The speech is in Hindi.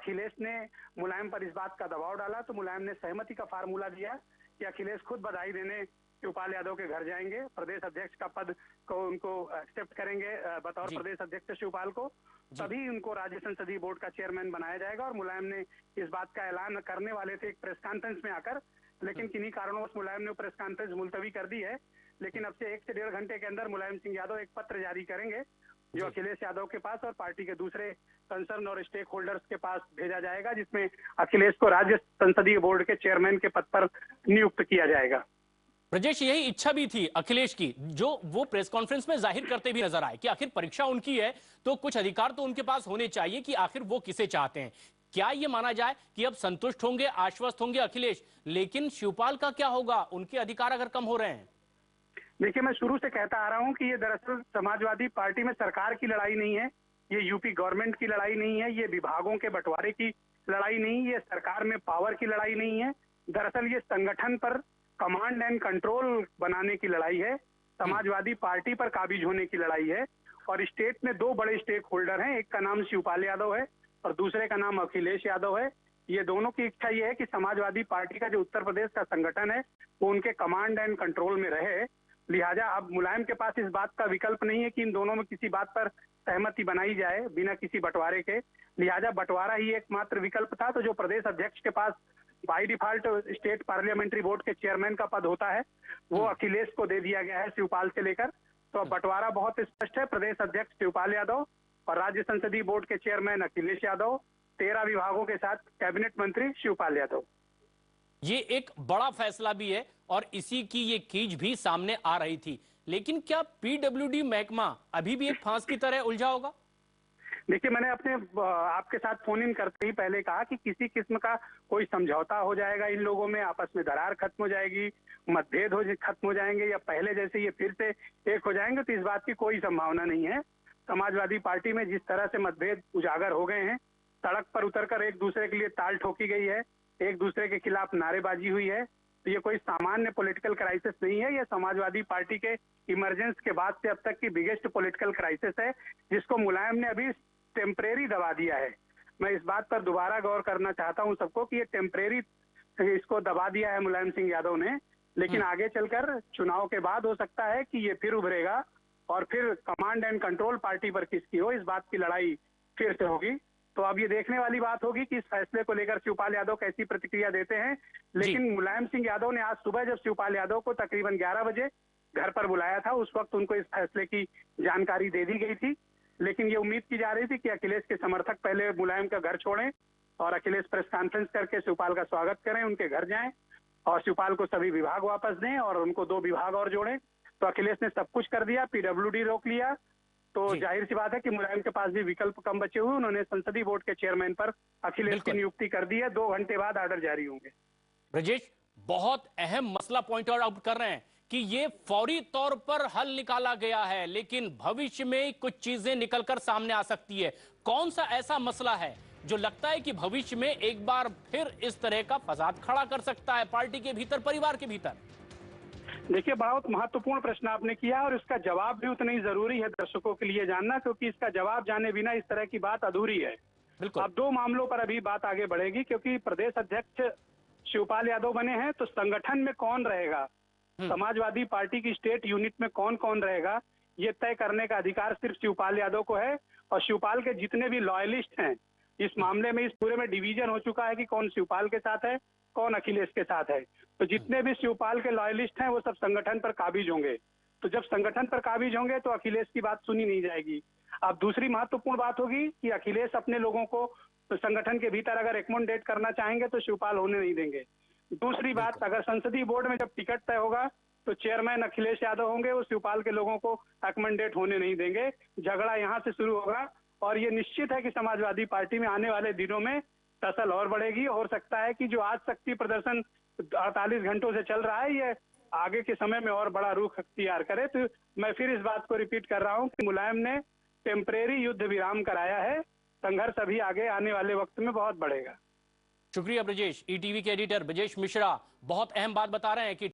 अखिलेश ने मुलायम पर इस बात का दबाव डाला तो मुलायम ने सहमति का फार्मूला दिया कि अखिलेश खुद बधाई देने शिवपाल यादव के घर जाएंगे, प्रदेश अध्यक्ष का पद को उनको एक्सेप्ट करेंगे बतौर प्रदेश अध्यक्ष शिवपाल को, तभी उनको राज्य संसदीय बोर्ड का चेयरमैन बनाया जाएगा। और मुलायम ने इस बात का ऐलान करने वाले थे एक प्रेस कॉन्फ्रेंस में आकर, लेकिन किन्हीं कारणों से मुलायम ने प्रेस कॉन्फ्रेंस मुलतवी कर दी है। लेकिन अब से 1 से 1.5 घंटे के अंदर मुलायम सिंह यादव एक पत्र जारी करेंगे जो अखिलेश यादव के पास और पार्टी के दूसरे कंसर्न और स्टेक होल्डर्स के पास भेजा जाएगा, जिसमें अखिलेश को राज्य संसदीय बोर्ड के चेयरमैन के पद पर नियुक्त किया जाएगा। ब्रजेश, यही इच्छा भी थी अखिलेश की, जो वो प्रेस कॉन्फ्रेंस में जाहिर करते भी नजर आए कि आखिर परीक्षा उनकी है तो कुछ अधिकार तो उनके पास होने चाहिए कि आखिर वो किसे चाहते हैं। क्या ये माना जाए कि अब संतुष्ट होंगे, आश्वस्त होंगे अखिलेश, लेकिन शिवपाल का क्या होगा, उनके अधिकार अगर कम हो रहे हैं? देखिए, मैं शुरू से कहता आ रहा हूं कि ये दरअसल समाजवादी पार्टी में सरकार की लड़ाई नहीं है, ये यूपी गवर्नमेंट की लड़ाई नहीं है, ये विभागों के बंटवारे की लड़ाई नहीं, ये सरकार में पावर की लड़ाई नहीं है। दरअसल ये संगठन पर कमांड एंड कंट्रोल बनाने की लड़ाई है, समाजवादी पार्टी पर काबिज होने की लड़ाई है। और स्टेट में 2 बड़े स्टेक होल्डर हैं, एक का नाम शिवपाल यादव है और दूसरे का नाम अखिलेश यादव है। ये दोनों की इच्छा ये है कि समाजवादी पार्टी का जो उत्तर प्रदेश का संगठन है वो उनके कमांड एंड कंट्रोल में रहे। लिहाजा अब मुलायम के पास इस बात का विकल्प नहीं है कि इन दोनों में किसी बात पर सहमति बनाई जाए बिना किसी बंटवारे के। लिहाजा बंटवारा ही एकमात्र विकल्प था। तो जो प्रदेश अध्यक्ष के पास by default state parliamentary board के चेयरमैन का पद होता है वो अखिलेश को दे दिया गया है शिवपाल से लेकर। तो अब बंटवारा बहुत स्पष्ट है, प्रदेश अध्यक्ष शिवपाल यादव और राज्य संसदीय बोर्ड के चेयरमैन अखिलेश यादव, 13 विभागों के साथ कैबिनेट मंत्री शिवपाल यादव। ये एक बड़ा फैसला भी है और इसी की ये खींच भी सामने आ रही थी, लेकिन क्या पीडब्ल्यूडी महकमा अभी भी एक फांस की तरह उलझा होगा? देखिए, मैंने अपने आपके साथ फोन इन करते ही पहले कहा कि किसी किस्म का कोई समझौता हो जाएगा, इन लोगों में आपस में दरार खत्म हो जाएगी, मतभेद खत्म हो जाएंगे या पहले जैसे ये फिर से एक हो जाएंगे, तो इस बात की कोई संभावना नहीं है। समाजवादी पार्टी में जिस तरह से मतभेद उजागर हो गए हैं, सड़क पर उतरकर एक दूसरे के लिए ताल ठोकी गई है, एक दूसरे के खिलाफ नारेबाजी हुई है, तो ये कोई सामान्य पॉलिटिकल क्राइसिस नहीं है, ये समाजवादी पार्टी के इमरजेंस के बाद से अब तक की बिगेस्ट पॉलिटिकल क्राइसिस है, जिसको मुलायम ने अभी टेम्परेरी दबा दिया है। मैं इस बात पर दोबारा गौर करना चाहता हूं सबको कि ये टेम्परेरी इसको दबा दिया है मुलायम सिंह यादव ने, लेकिन आगे चलकर चुनाव के बाद हो सकता है कि ये फिर उभरेगा और फिर कमांड एंड कंट्रोल पार्टी पर किसकी हो, इस बात की लड़ाई फिर से होगी। तो अब ये देखने वाली बात होगी कि इस फैसले को लेकर शिवपाल यादव कैसी प्रतिक्रिया देते हैं। लेकिन मुलायम सिंह यादव ने आज सुबह जब शिवपाल यादव को तकरीबन 11 बजे घर पर बुलाया था, उस वक्त उनको इस फैसले की जानकारी दे दी गई थी। लेकिन ये उम्मीद की जा रही थी कि अखिलेश के समर्थक पहले मुलायम का घर छोड़ें और अखिलेश प्रेस कॉन्फ्रेंस करके शिवपाल का स्वागत करें, उनके घर जाएं और शिवपाल को सभी विभाग वापस दें और उनको 2 विभाग और जोड़ें। तो अखिलेश ने सब कुछ कर दिया, पीडब्ल्यूडी रोक लिया। तो जाहिर सी बात है कि मुलायम के पास भी विकल्प कम बचे हुए, उन्होंने संसदीय बोर्ड के चेयरमैन पर अखिलेश की नियुक्ति कर दी है। 2 घंटे बाद ऑर्डर जारी होंगे। ब्रजेश, बहुत अहम मसला पॉइंट आउट कर रहे हैं कि ये फौरी तौर पर हल निकाला गया है, लेकिन भविष्य में कुछ चीजें निकलकर सामने आ सकती है। कौन सा ऐसा मसला है जो लगता है कि भविष्य में एक बार फिर इस तरह का फसाद खड़ा कर सकता है पार्टी के भीतर, परिवार के भीतर? देखिए, बहुत महत्वपूर्ण प्रश्न आपने किया और इसका जवाब भी उतना ही जरूरी है दर्शकों के लिए जानना, क्योंकि इसका जवाब जाने बिना इस तरह की बात अधूरी है। अब 2 मामलों पर अभी बात आगे बढ़ेगी, क्योंकि प्रदेश अध्यक्ष शिवपाल यादव बने हैं तो संगठन में कौन रहेगा, समाजवादी पार्टी की स्टेट यूनिट में कौन कौन रहेगा, ये तय करने का अधिकार सिर्फ शिवपाल यादव को है। और शिवपाल के जितने भी लॉयलिस्ट हैं, इस मामले में इस पूरे में डिवीजन हो चुका है कि कौन शिवपाल के साथ है, कौन अखिलेश के साथ है। तो जितने भी शिवपाल के लॉयलिस्ट हैं वो सब संगठन पर काबिज होंगे। तो जब संगठन पर काबिज होंगे तो अखिलेश की बात सुनी नहीं जाएगी। अब दूसरी महत्वपूर्ण बात होगी कि अखिलेश अपने लोगों को तो संगठन के भीतर अगर एकोमोडेट करना चाहेंगे तो शिवपाल होने नहीं देंगे। दूसरी बात, अगर संसदीय बोर्ड में जब टिकट तय होगा तो चेयरमैन अखिलेश यादव होंगे, वो शिवपाल के लोगों को एकोमोडेट होने नहीं देंगे। झगड़ा यहाँ से शुरू होगा और ये निश्चित है कि समाजवादी पार्टी में आने वाले दिनों में टसल और बढ़ेगी। हो सकता है कि जो आज शक्ति प्रदर्शन 48 घंटों से चल रहा है, ये आगे के समय में और बड़ा रुख अख्तियार करे। तो मैं फिर इस बात को रिपीट कर रहा हूं कि मुलायम ने टेम्परेरी युद्ध विराम कराया है, संघर्ष अभी आगे आने वाले वक्त में बहुत बढ़ेगा। शुक्रिया ब्रजेश। ईटीवी के एडिटर ब्रजेश मिश्रा बहुत अहम बात बता रहे हैं कि